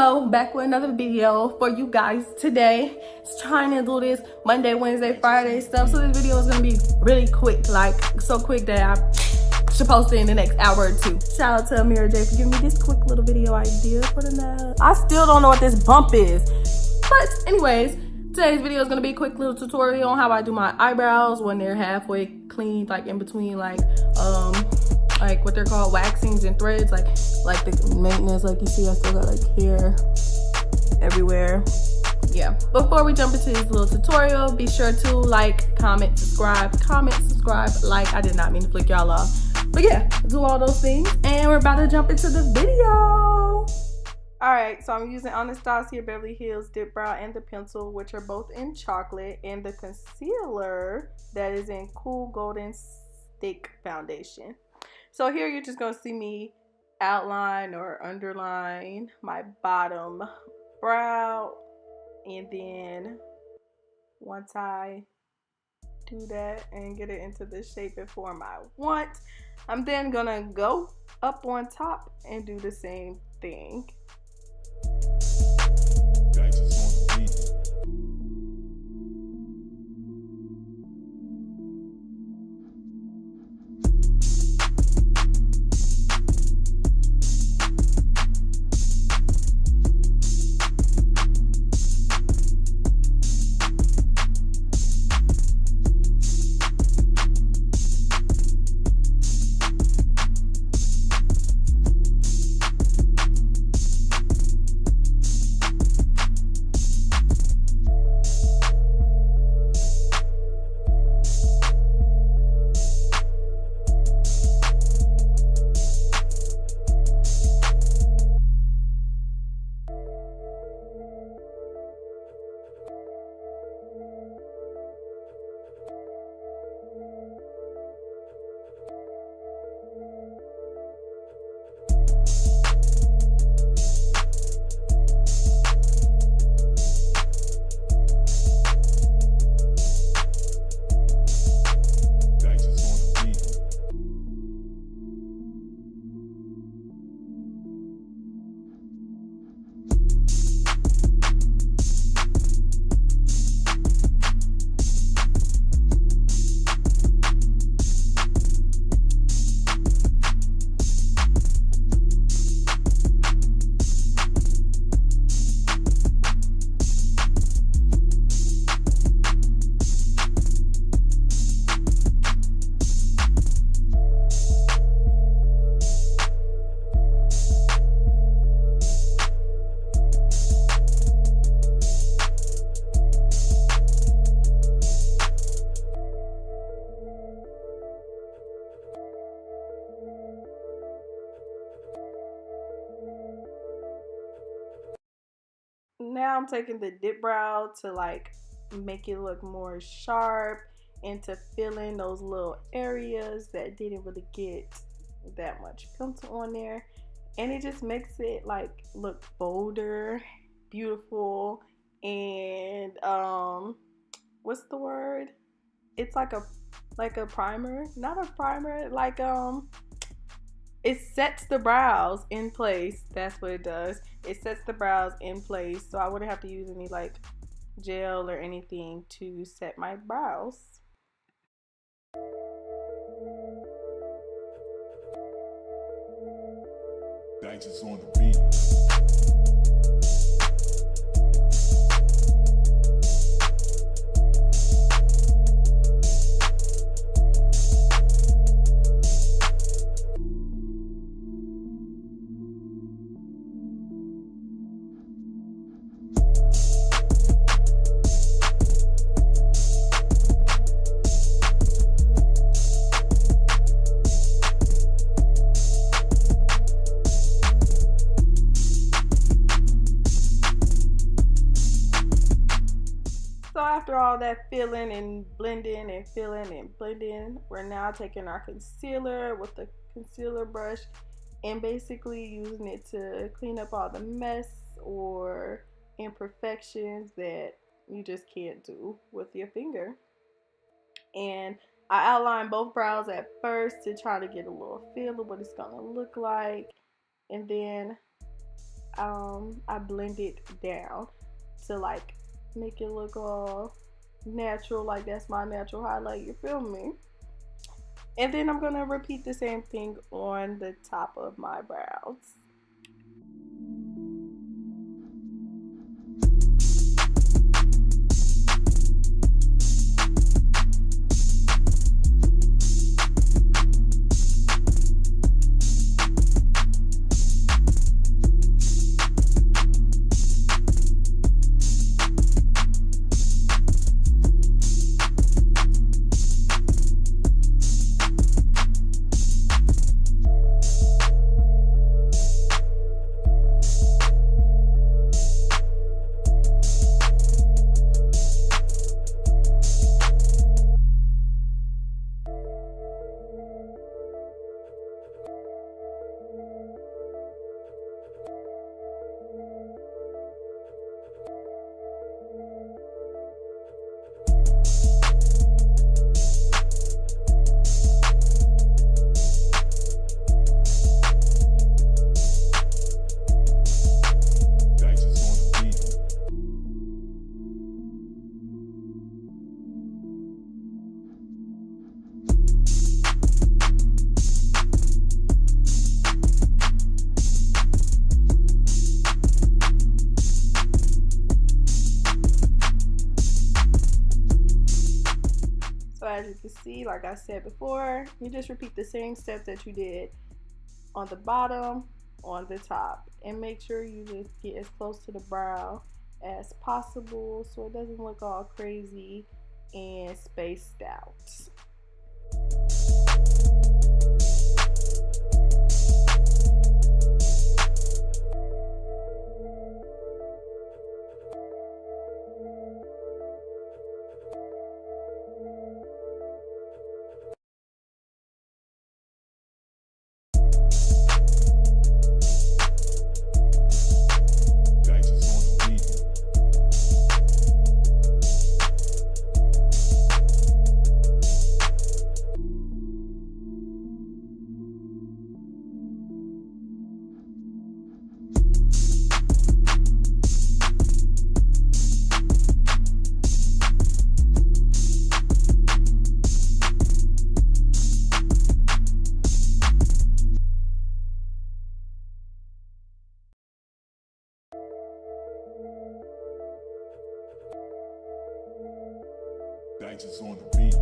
So back with another video for you guys today. It's trying to do this Monday, Wednesday, Friday stuff. So this video is gonna be really quick, like so quick that I should post it in the next hour or two. Shout out to Amira J for giving me this quick little video idea for the nail. I still don't know what this bump is, but anyways, today's video is gonna be a quick little tutorial on how I do my eyebrows when they're halfway cleaned, like in between like what they're called waxings and threads, like the maintenance. Like you see, I still got like hair everywhere. Yeah, before we jump into this little tutorial, be sure to like, comment, subscribe, like. I did not mean to flick y'all off, but yeah, do all those things, and we're about to jump into the video. All right, so I'm using Anastasia Beverly Hills Dipbrow and the pencil, which are both in chocolate, and the concealer that is in Cool Golden Stick Foundation. So here you're just gonna see me outline or underline my bottom brow, and then once I do that and get it into the shape and form I want, I'm then gonna go up on top and do the same thing. Now I'm taking the Dipbrow to like make it look more sharp and to fill in those little areas that didn't really get that much pencil on there, and it just makes it like look bolder, beautiful, and what's the word? It's like a primer, not a primer, like it sets the brows in place. That's what it does. It sets the brows in place, so I wouldn't have to use any like gel or anything to set my brows. Dice is on the beat. So after all that filling and blending and filling and blending, we're now taking our concealer with the concealer brush and basically using it to clean up all the mess or imperfections that you just can't do with your finger. And I outline both brows at first to try to get a little feel of what it's gonna look like, and then I blend it down to like make it look all natural, like that's my natural highlight, you feel me? And then I'm gonna repeat the same thing on the top of my brows. So as you can see, like I said before, you just repeat the same steps that you did on the bottom, on the top, and make sure you just get as close to the brow as possible so it doesn't look all crazy and spaced out. Dice is on the beat.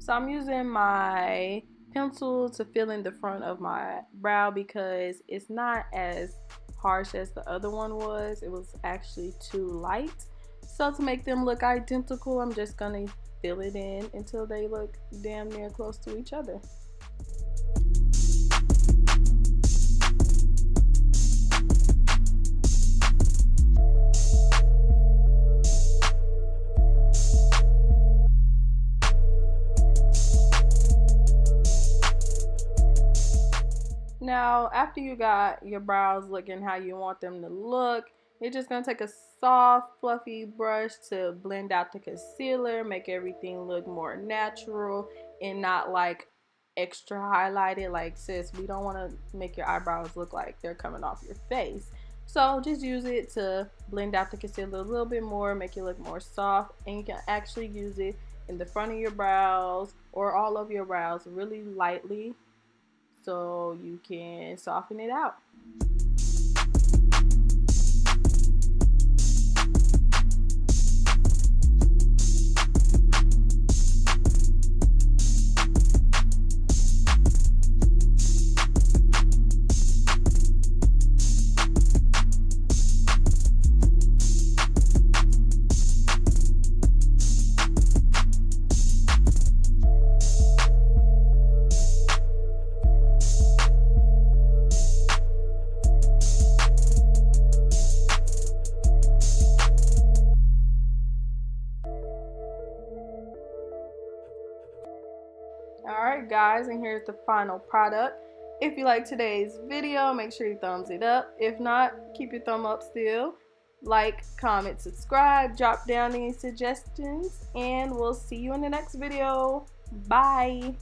So I'm using my pencil to fill in the front of my brow because it's not as harsh as the other one was. It was actually too light. So to make them look identical, I'm just gonna fill it in until they look damn near close to each other. Now, after you got your brows looking how you want them to look, you're just going to take a soft, fluffy brush to blend out the concealer, make everything look more natural and not like extra highlighted. Like, sis, we don't want to make your eyebrows look like they're coming off your face. So just use it to blend out the concealer a little bit more, make it look more soft, and you can actually use it in the front of your brows or all of your brows really lightly, so you can soften it out. Alright guys, and here's the final product. If you like today's video, make sure you thumbs it up. If not, keep your thumb up still. like, comment, subscribe, drop down any suggestions, and we'll see you in the next video. Bye.